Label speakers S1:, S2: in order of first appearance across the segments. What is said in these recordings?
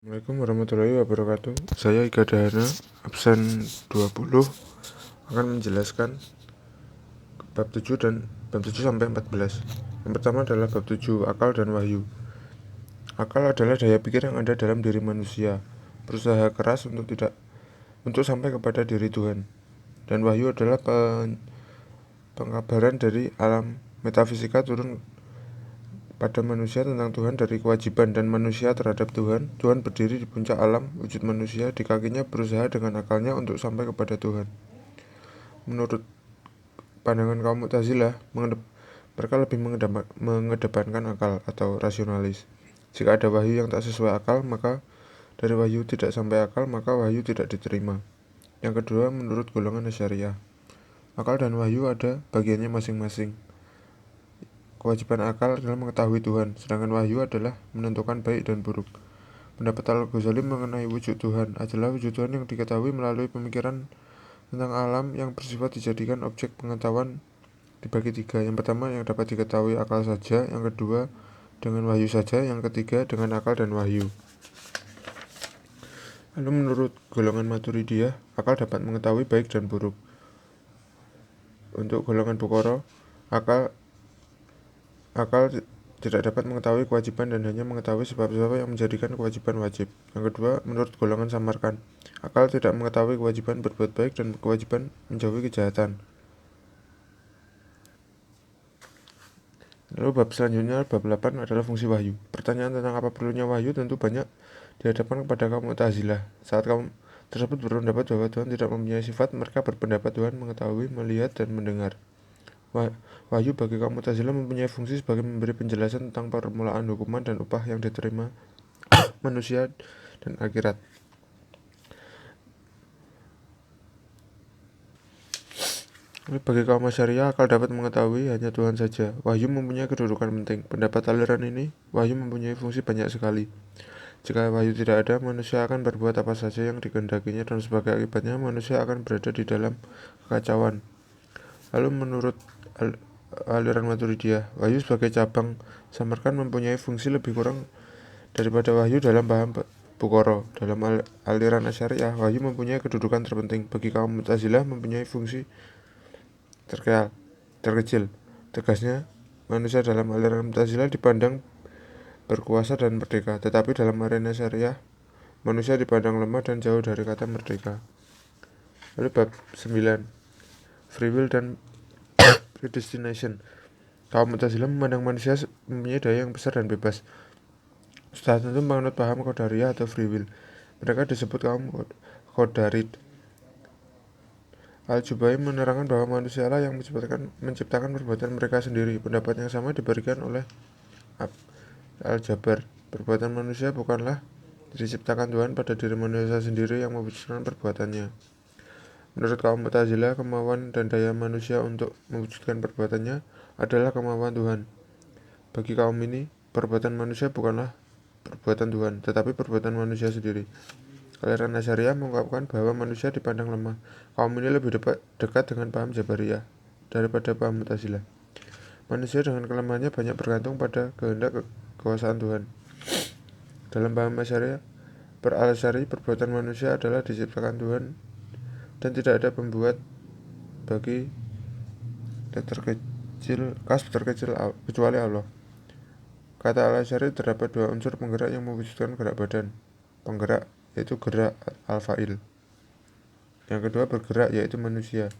S1: Assalamualaikum warahmatullahi wabarakatuh. Saya Ika Dahana, absen 20, akan menjelaskan bab 7 sampai 14. Yang pertama adalah bab 7, akal dan wahyu. Akal adalah daya pikir yang ada dalam diri manusia, berusaha keras untuk sampai kepada diri Tuhan. Dan wahyu adalah pengkabaran dari alam metafisika turun pada manusia tentang Tuhan dari kewajiban dan manusia terhadap Tuhan. Tuhan berdiri di puncak alam wujud manusia, di kakinya berusaha dengan akalnya untuk sampai kepada Tuhan. Menurut pandangan kaum Mu'tazilah, mereka lebih mengedepankan akal atau rasionalis. Jika ada wahyu yang tak sesuai akal, maka dari wahyu tidak sampai akal, maka wahyu tidak diterima. Yang kedua, menurut golongan Asy'ariyah, akal dan wahyu ada bagiannya masing-masing. Kewajiban akal adalah mengetahui Tuhan, sedangkan wahyu adalah menentukan baik dan buruk. Pendapat Al-Ghazali mengenai wujud Tuhan adalah wujud Tuhan yang diketahui melalui pemikiran tentang alam yang bersifat dijadikan objek pengetahuan dibagi tiga. Yang pertama yang dapat diketahui akal saja, yang kedua dengan wahyu saja, yang ketiga dengan akal dan wahyu. Lalu menurut golongan Maturidiyah, akal dapat mengetahui baik dan buruk. Untuk golongan Bukhara, akal tidak dapat mengetahui kewajiban dan hanya mengetahui sebab-sebab yang menjadikan kewajiban wajib. Yang kedua, menurut golongan Samarkan, akal tidak mengetahui kewajiban berbuat baik dan kewajiban menjauhi kejahatan. Lalu bab selanjutnya, bab 8 adalah fungsi wahyu. Pertanyaan tentang apa perlunya wahyu tentu banyak dihadapkan kepada kaum Mu'tazilah. Saat kaum tersebut berpendapat bahwa Tuhan tidak mempunyai sifat, mereka berpendapat Tuhan mengetahui, melihat, dan mendengar. Wahyu bagi kaum Mu'tazilah mempunyai fungsi sebagai memberi penjelasan tentang permulaan hukuman dan upah yang diterima manusia dan akhirat. Bagi kaum Asy'ariyah, akal dapat mengetahui hanya Tuhan saja. Wahyu mempunyai kedudukan penting. Pendapat aliran ini, wahyu mempunyai fungsi banyak sekali. Jika wahyu tidak ada, manusia akan berbuat apa saja yang dikehendakinya dan sebagai akibatnya manusia akan berada di dalam kekacauan. Lalu menurut aliran Maturidiyah, wahyu sebagai cabang Samarkan mempunyai fungsi lebih kurang daripada wahyu dalam paham Bukhara. Dalam aliran Asy'ariyah, wahyu mempunyai kedudukan terpenting. Bagi kaum Mu'tazilah mempunyai fungsi terkecil. Tegasnya, manusia dalam aliran Mu'tazilah dipandang berkuasa dan merdeka, tetapi dalam aliran Asy'ariyah, manusia dipandang lemah dan jauh dari kata merdeka. Lalu bab 9, free will dan predestination. Kaum Mu'tazilah memandang manusia mempunyai daya yang besar dan bebas. Setelah tentu menganut paham Qadariyah atau free will. Mereka disebut kaum Qadarid. Al-Jubai menerangkan bahwa manusia lah yang menciptakan perbuatan mereka sendiri. Pendapat yang sama diberikan oleh Al-Jabar. Perbuatan manusia bukanlah diciptakan Tuhan, pada diri manusia sendiri yang mewujudkan perbuatannya. Menurut kaum Mu'tazilah, kemauan dan daya manusia untuk mewujudkan perbuatannya adalah kemauan Tuhan. Bagi kaum ini, perbuatan manusia bukanlah perbuatan Tuhan, tetapi perbuatan manusia sendiri. Aliran Asy'ariyah mengungkapkan bahwa manusia dipandang lemah. Kaum ini lebih dekat dengan paham Jabariyah daripada paham Mu'tazilah. Manusia dengan kelemahannya banyak bergantung pada kehendak kekuasaan Tuhan. Dalam paham Asy'ariyah, Al-Asy'ari, perbuatan manusia adalah diciptakan Tuhan dan tidak ada pembuat bagi kasb terkecil kecuali Allah. Kata Al-Asy'ari, terdapat dua unsur penggerak yang mewujudkan gerak badan. Penggerak yaitu gerak al-fa'il. Yang kedua bergerak yaitu manusia.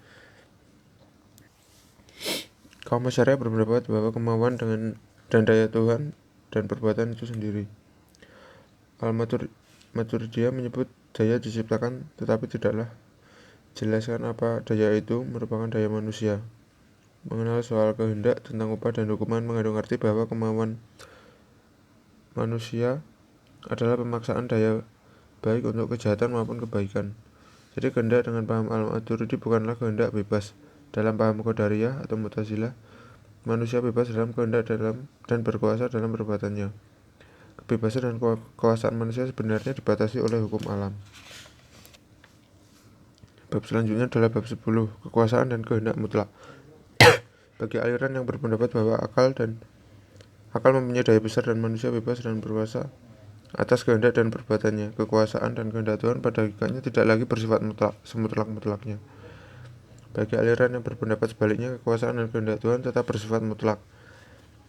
S1: Kaum Asy'ariyah berpendapat bahwa kemauan dan daya Tuhan dan perbuatan itu sendiri. Al-Maturidiyah menyebut daya diciptakan, tetapi tidaklah jelaskan apa daya itu merupakan daya manusia. Mengenal soal kehendak tentang upah dan hukuman mengandung arti bahwa kemauan manusia adalah pemaksaan daya baik untuk kejahatan maupun kebaikan. Jadi kehendak dengan paham Al-Maturidi bukanlah kehendak bebas. Dalam paham Qadariyah atau Mu'tazilah, manusia bebas dalam kehendak dan berkuasa dalam perbuatannya. Kebebasan dan kekuasaan manusia sebenarnya dibatasi oleh hukum alam. Bab selanjutnya adalah bab 10, kekuasaan dan kehendak mutlak. Bagi aliran yang berpendapat bahwa akal mempunyai daya besar dan manusia bebas dan berkuasa atas kehendak dan perbuatannya. Kekuasaan dan kehendak Tuhan pada hakikatnya tidak lagi bersifat mutlak, semutlak-mutlaknya. Bagi aliran yang berpendapat sebaliknya, kekuasaan dan kehendak Tuhan tetap bersifat mutlak.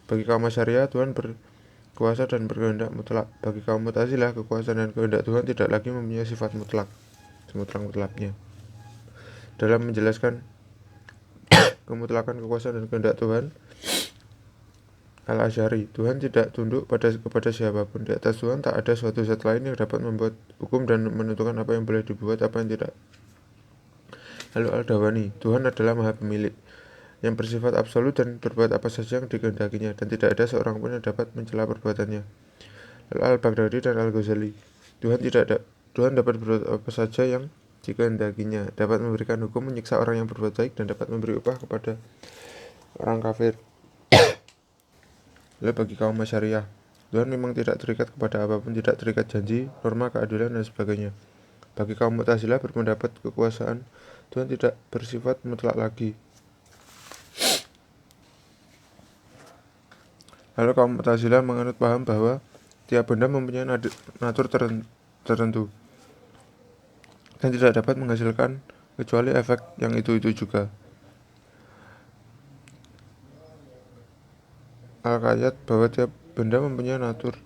S1: Bagi kaum Asy'ariyah, Tuhan berkuasa dan berkehendak mutlak. Bagi kaum Mu'tazilah, kekuasaan dan kehendak Tuhan tidak lagi mempunyai sifat mutlak, semutlak-mutlaknya. Dalam menjelaskan kemutlakan kekuasaan dan kehendak Tuhan, Al-Asy'ari, Tuhan tidak tunduk kepada siapapun. Di atas Tuhan tak ada suatu zat lain yang dapat membuat hukum dan menentukan apa yang boleh dibuat, apa yang tidak. Lalu Al-Dawani, Tuhan adalah Maha Pemilik, yang bersifat absolut dan berbuat apa saja yang dikehendakinya, dan tidak ada seorang pun yang dapat mencela perbuatannya. Lalu Al-Baghdadi dan Al-Ghazali, Tuhan dapat berbuat apa saja yang dikehendakinya, dapat memberikan hukum, menyiksa orang yang berbuat baik, dan dapat memberi upah kepada orang kafir. Lalu bagi kaum Asy'ariyah, Tuhan memang tidak terikat kepada apapun, tidak terikat janji, norma, keadilan, dan sebagainya. Bagi kaum Mu'tazilah berpendapat kekuasaan Tuhan tidak bersifat mutlak lagi. Lalu kaum Mu'tazilah menganut paham bahwa tiap benda mempunyai natur tertentu dan tidak dapat menghasilkan kecuali efek yang itu juga. Al-Qayyad bahwa tiap benda mempunyai natur.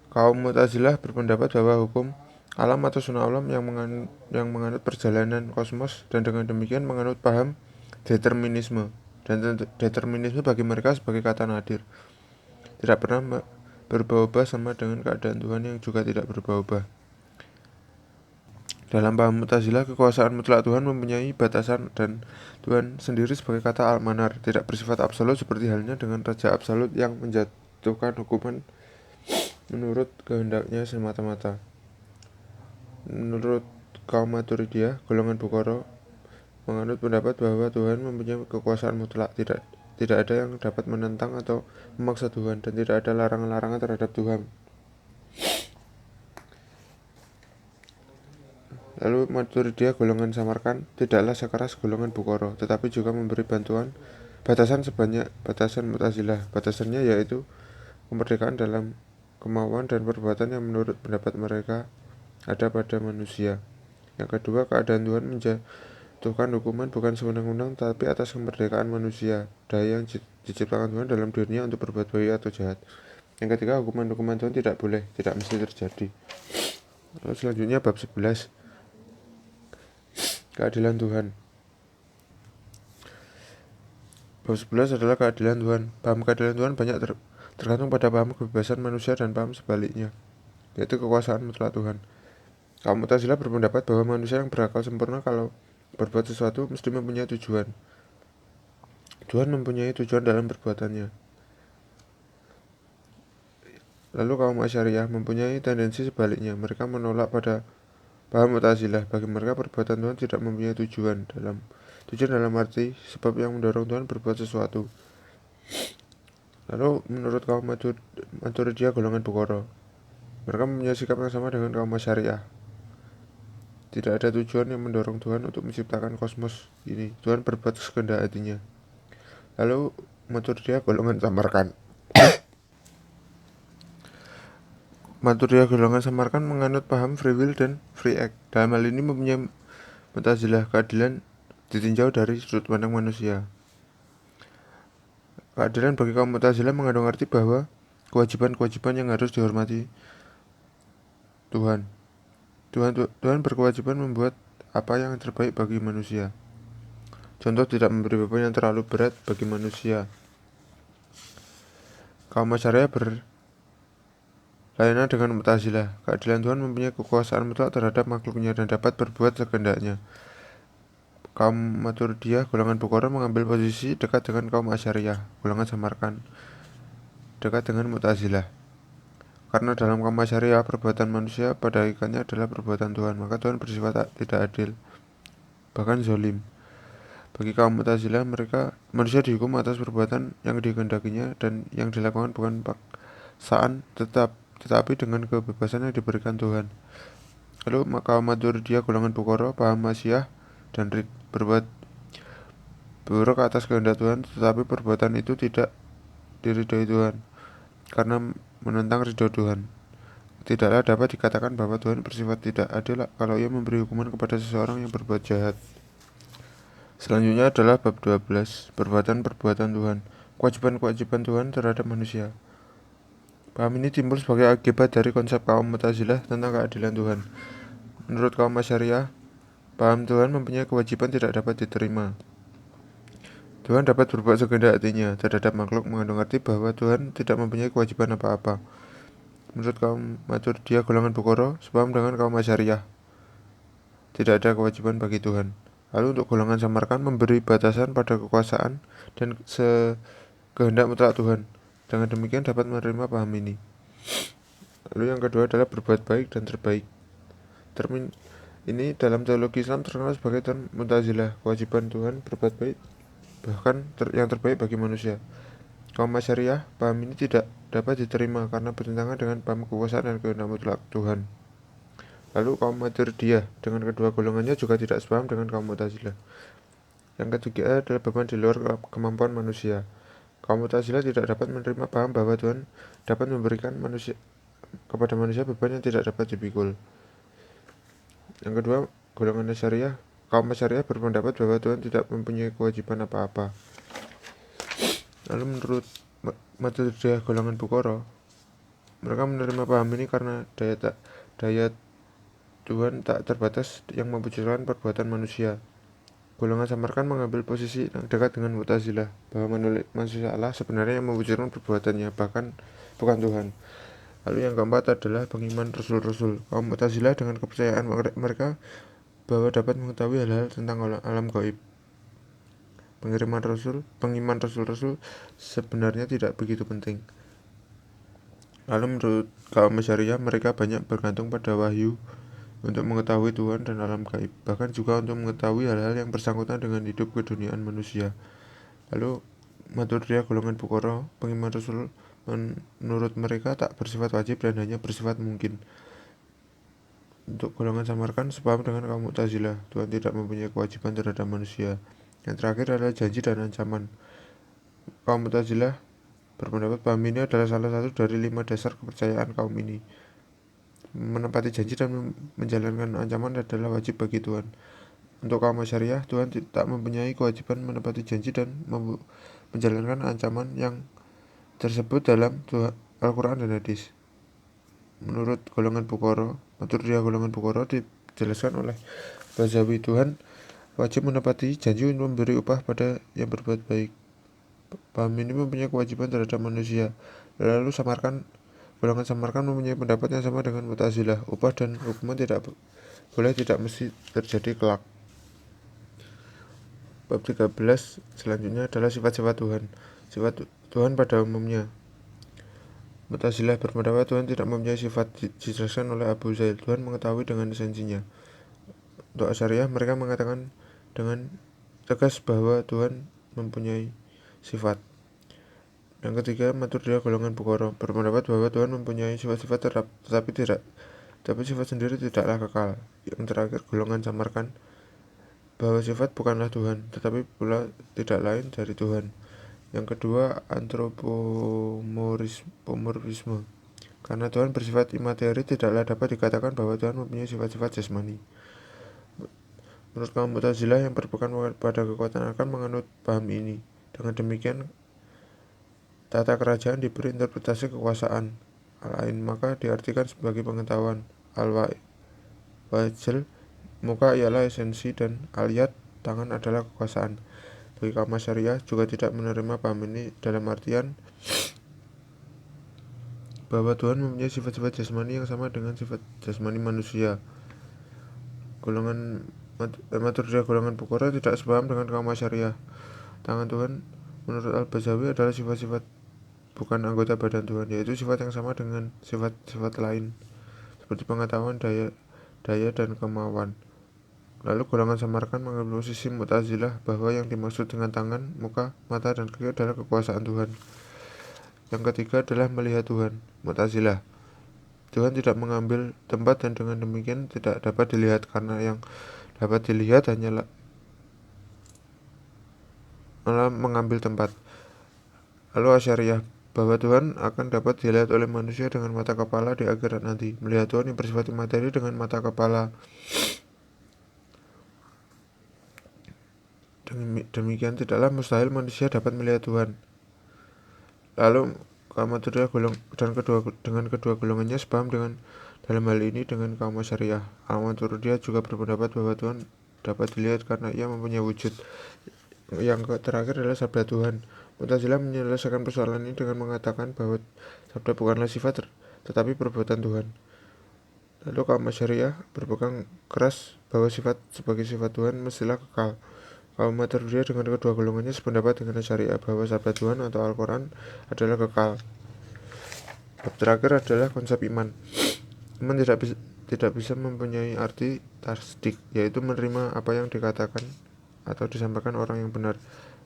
S1: Kaum Mu'tazilah berpendapat bahwa hukum alam atau sunah alam yang menganut perjalanan kosmos, dan dengan demikian menganut paham determinisme. Dan determinisme bagi mereka sebagai kata nadir, tidak pernah berubah-ubah, sama dengan keadaan Tuhan yang juga tidak berubah-ubah. Dalam paham Mu'tazilah, kekuasaan mutlak Tuhan mempunyai batasan, dan Tuhan sendiri sebagai kata al-manar tidak bersifat absolut, seperti halnya dengan raja absolut yang menjatuhkan hukuman menurut kehendaknya semata-mata. Menurut kaum Maturidiyah, golongan Bukhara menganut pendapat bahwa Tuhan mempunyai kekuasaan mutlak, tidak ada yang dapat menentang atau memaksa Tuhan, dan tidak ada larangan-larangan terhadap Tuhan. Lalu Maturidiyah golongan Samarkand tidaklah sekeras golongan Bukhara, tetapi juga memberi batasan sebanyak batasan Mu'tazilah. Batasannya yaitu kemerdekaan dalam kemauan dan perbuatan yang menurut pendapat mereka ada pada manusia. Yang kedua, keadaan Tuhan menjatuhkan hukuman bukan sewenang-wenang, tapi atas kemerdekaan manusia, daya yang diciptakan Tuhan dalam dirinya untuk berbuat baik atau jahat. Yang ketiga, hukuman-hukuman Tuhan tidak mesti terjadi. Lalu selanjutnya bab 11, keadilan Tuhan. Bab 11 adalah keadilan Tuhan. Paham keadilan Tuhan banyak tergantung pada paham kebebasan manusia dan paham sebaliknya, yaitu kekuasaan mutlak Tuhan. Kaum Mu'tazilah berpendapat bahwa manusia yang berakal sempurna kalau berbuat sesuatu mesti mempunyai tujuan. Tuhan mempunyai tujuan dalam perbuatannya. Lalu kaum Asy'ariyah mempunyai tendensi sebaliknya. Mereka menolak pada paham Mu'tazilah. Bagi mereka perbuatan Tuhan tidak mempunyai tujuan dalam arti sebab yang mendorong Tuhan berbuat sesuatu. Lalu menurut kaum Maturidiyah golongan Bukhara, mereka mempunyai sikap yang sama dengan kaum Asy'ariyah. Tidak ada tujuan yang mendorong Tuhan untuk menciptakan kosmos ini. Tuhan berbuat sekehendak hatinya. Lalu Maturidiyah golongan Samarkand. Maturidiyah golongan Samarkand menganut paham free will dan free act. Dalam hal ini mempunyai Mu'tazilah, keadilan ditinjau dari sudut pandang manusia. Keadilan bagi kaum Mu'tazilah mengandung arti bahwa kewajiban-kewajiban yang harus dihormati Tuhan berkewajiban membuat apa yang terbaik bagi manusia. Contoh, tidak memberi beban yang terlalu berat bagi manusia. Kaum Asy'ariyah berlainan dengan Mu'tazilah. Keadilan Tuhan mempunyai kekuasaan mutlak terhadap makhluknya dan dapat berbuat sekehendaknya. Kaum Maturidiyah golongan Bukhara mengambil posisi dekat dengan kaum Asy'ariyah golongan Samarkand, dekat dengan Mu'tazilah. Karena dalam kaum Asy'ariyah perbuatan manusia pada hakikatnya adalah perbuatan Tuhan, maka Tuhan bersifat tidak adil, bahkan zalim. Bagi kaum Mu'tazilah, manusia dihukum atas perbuatan yang dikehendakinya dan yang dilakukan bukan paksaan, tetapi dengan kebebasan yang diberikan Tuhan. Lalu kaum Maturidiyah golongan Bukhara paham masyiyah dan rid, berbuat buruk atas kehendak Tuhan, tetapi perbuatan itu tidak diridhoi Tuhan karena menentang ridho Tuhan. tidaklah dapat dikatakan bahwa Tuhan bersifat tidak adil kalau ia memberi hukuman kepada seseorang yang berbuat jahat. Selanjutnya adalah bab 12, perbuatan-perbuatan Tuhan, kewajiban-kewajiban Tuhan terhadap manusia. Paham ini timbul sebagai akibat dari konsep kaum Mu'tazilah tentang keadilan Tuhan. Menurut kaum Asy'ariyah, paham Tuhan mempunyai kewajiban tidak dapat diterima. Tuhan dapat berbuat sekehendak hatinya terhadap makhluk, mengandung arti bahwa Tuhan tidak mempunyai kewajiban apa-apa. Menurut kaum Maturidiyah golongan Bukhara, sepaham dengan kaum Asy'ariyah, tidak ada kewajiban bagi Tuhan. Lalu untuk golongan Samarkand memberi batasan pada kekuasaan dan kehendak mutlak Tuhan. Dengan demikian dapat menerima paham ini. Lalu yang kedua adalah berbuat baik dan terbaik. Termin ini dalam teologi Islam terkenal sebagai term Mu'tazilah, kewajiban Tuhan berbuat baik, bahkan yang terbaik bagi manusia. Kaum Asy'ariyah, paham ini tidak dapat diterima karena bertentangan dengan paham kekuasaan dan kehendak mutlak Tuhan. Lalu kaum Maturidiyah dengan kedua golongannya juga tidak sepaham dengan kaum Mu'tazilah. Yang ketiga adalah beban di luar kemampuan manusia. Kaum Mu'tazilah tidak dapat menerima paham bahwa Tuhan dapat memberikan kepada manusia beban yang tidak dapat dipikul. Yang kedua, golongan Asy'ariyah, kaum Asy'ariyah berpendapat bahwa Tuhan tidak mempunyai kewajiban apa-apa. Lalu menurut Maturidiyah golongan Bukhara, mereka menerima paham ini karena daya Tuhan tak terbatas yang memwujudkan perbuatan manusia. Golongan Samarkand mengambil posisi yang dekat dengan Mu'tazilah, bahwa manusia Allah sebenarnya yang mewujudkan perbuatannya, bahkan bukan Tuhan. Lalu yang keempat adalah pengiman Rasul-Rasul. Kaum Mu'tazilah dengan kepercayaan mereka bahwa dapat mengetahui hal-hal tentang alam gaib. Pengiman Rasul-Rasul sebenarnya tidak begitu penting. Lalu menurut kaum Asy'ariyah, mereka banyak bergantung pada wahyu untuk mengetahui Tuhan dan alam gaib, bahkan juga untuk mengetahui hal-hal yang bersangkutan dengan hidup keduniaan manusia. Lalu Maturidiyah golongan Bukhara, pengiman Rasul, menurut mereka tak bersifat wajib dan hanya bersifat mungkin. Untuk golongan Samarkand sepaham dengan kaum Mu'tazilah, Tuhan tidak mempunyai kewajiban terhadap manusia. Yang terakhir adalah janji dan ancaman. Kaum Mu'tazilah berpendapat paham ini adalah salah satu dari 5 dasar kepercayaan kaum ini. Menepati janji dan menjalankan ancaman adalah wajib bagi Tuhan. Untuk kaum Asy'ariyah, Tuhan tak mempunyai kewajiban menepati janji dan menjalankan ancaman yang tersebut dalam Al-Quran dan Hadis. Menurut golongan Bukhara, Maturidiyah golongan Bukhara dijelaskan oleh Bazawi, Tuhan wajib menepati janji untuk memberi upah pada yang berbuat baik. Paham ini mempunyai kewajiban terhadap manusia. Lalu golongan Samarkand mempunyai pendapat yang sama dengan Mu'tazilah. Upah dan hukuman tidak mesti terjadi kelak. Bab 13 selanjutnya adalah sifat-sifat Tuhan. Sifat Tuhan pada umumnya. Mu'tazilah berpendapat Tuhan tidak mempunyai sifat, dijelaskan oleh Abu Zail. Tuhan mengetahui dengan esensinya. Untuk Asy'ariyah, mereka mengatakan dengan tegas bahwa Tuhan mempunyai sifat. Yang ketiga, Maturidiyah golongan Bukhara berpendapat bahwa Tuhan mempunyai sifat-sifat tapi sifat sendiri tidaklah kekal. Yang terakhir, golongan Samarkand bahwa sifat bukanlah Tuhan, tetapi pula tidak lain dari Tuhan. Yang kedua, antropomorfisme. Karena Tuhan bersifat imateri, tidaklah dapat dikatakan bahwa Tuhan mempunyai sifat-sifat jasmani. Menurut kaum Mu'tazilah yang berpegang pada kekuatan akan menganut paham ini. Dengan demikian, tata kerajaan diberi interpretasi kekuasaan al-ain, maka diartikan sebagai pengetahuan. Al-wajl, muka ialah esensi, dan al-yad, tangan adalah kekuasaan. Bagi kaum Asy'ariyah juga tidak menerima paham ini dalam artian bahwa Tuhan mempunyai sifat-sifat jasmani yang sama dengan sifat jasmani manusia. Golongan Maturidiyah golongan Bukhara tidak sepaham dengan kaum Asy'ariyah. Tangan Tuhan menurut Al-Bazawi adalah sifat-sifat bukan anggota badan Tuhan, yaitu sifat yang sama dengan sifat-sifat lain seperti pengetahuan, daya dan kemauan. Lalu golongan Samarkand mengambil posisi Mu'tazilah bahwa yang dimaksud dengan tangan, muka, mata, dan kaki adalah kekuasaan Tuhan. Yang ketiga adalah melihat Tuhan. Mu'tazilah, Tuhan tidak mengambil tempat dan dengan demikian tidak dapat dilihat, karena yang dapat dilihat hanyalah mengambil tempat. Lalu Asy'ariyah bahwa Tuhan akan dapat dilihat oleh manusia dengan mata kepala di akhirat nanti. Melihat Tuhan yang bersifat materi dengan mata kepala. Demikian tidaklah mustahil manusia dapat melihat Tuhan. Lalu kaum Maturidiyah dengan kedua golongannya sepaham dengan dalam hal ini dengan kaum Asy'ariyah. Kaum Maturidiyah juga berpendapat bahwa Tuhan dapat dilihat karena ia mempunyai wujud. Yang terakhir adalah sabda Tuhan. Mu'tazilah menyelesaikan persoalan ini dengan mengatakan bahwa sabda bukanlah sifat tetapi perbuatan Tuhan. Lalu kaum Asy'ariyah berpegang keras bahwa sifat sebagai sifat Tuhan mestilah kekal. Kaum Maturidiyah dengan kedua golongannya sependapat dengan Asy'ariyah bahwa sabda Tuhan atau Al-Quran adalah kekal. Bab terakhir adalah konsep iman. Iman tidak bisa mempunyai arti tasdik, yaitu menerima apa yang dikatakan atau disampaikan orang yang benar.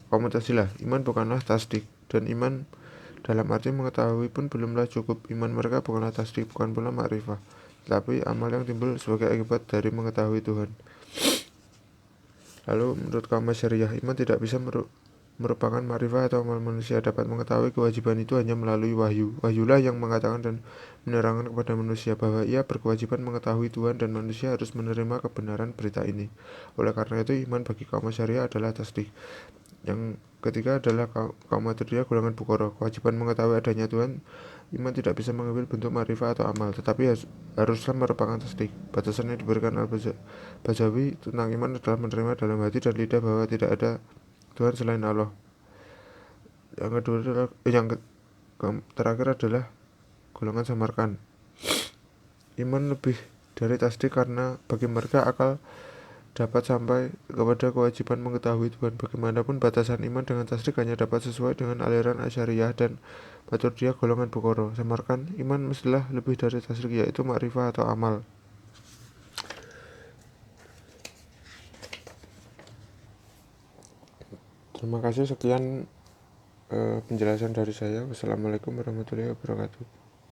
S1: Kaum Mu'tazilah, iman bukanlah tasdik, dan iman dalam arti mengetahui pun belumlah cukup. Iman mereka bukanlah tasdik, bukan pula ma'rifah, tetapi amal yang timbul sebagai akibat dari mengetahui Tuhan. Lalu menurut kaum Asy'ariyah, iman tidak bisa merupakan ma'rifah atau amal manusia. Dapat mengetahui kewajiban itu hanya melalui wahyu. Wahyulah yang mengatakan dan menerangkan kepada manusia bahwa ia berkewajiban mengetahui Tuhan dan manusia harus menerima kebenaran berita ini. Oleh karena itu, iman bagi kaum Asy'ariyah adalah tasdik. Yang ketiga adalah kaum Maturidiyah golongan Bukhara. Kewajiban mengetahui adanya Tuhan, iman tidak bisa mengambil bentuk ma'rifah atau amal, tetapi haruslah merupakan tasdik. Batasan yang diberikan Al-Bajawi tentang iman adalah menerima dalam hati dan lidah bahwa tidak ada Tuhan selain Allah. Yang terakhir adalah golongan Samarkand. Iman lebih dari tasdik karena bagi mereka akal dapat sampai kepada kewajiban mengetahui Tuhan. Bagaimanapun batasan iman dengan tasdik hanya dapat sesuai dengan aliran Asy'ariyah dan Maturidiyah golongan Bukhara. Samarkand, iman mestilah lebih dari tasdik, yaitu ma'rifah atau amal. Terima kasih, sekian penjelasan dari saya. Wassalamualaikum warahmatullahi wabarakatuh.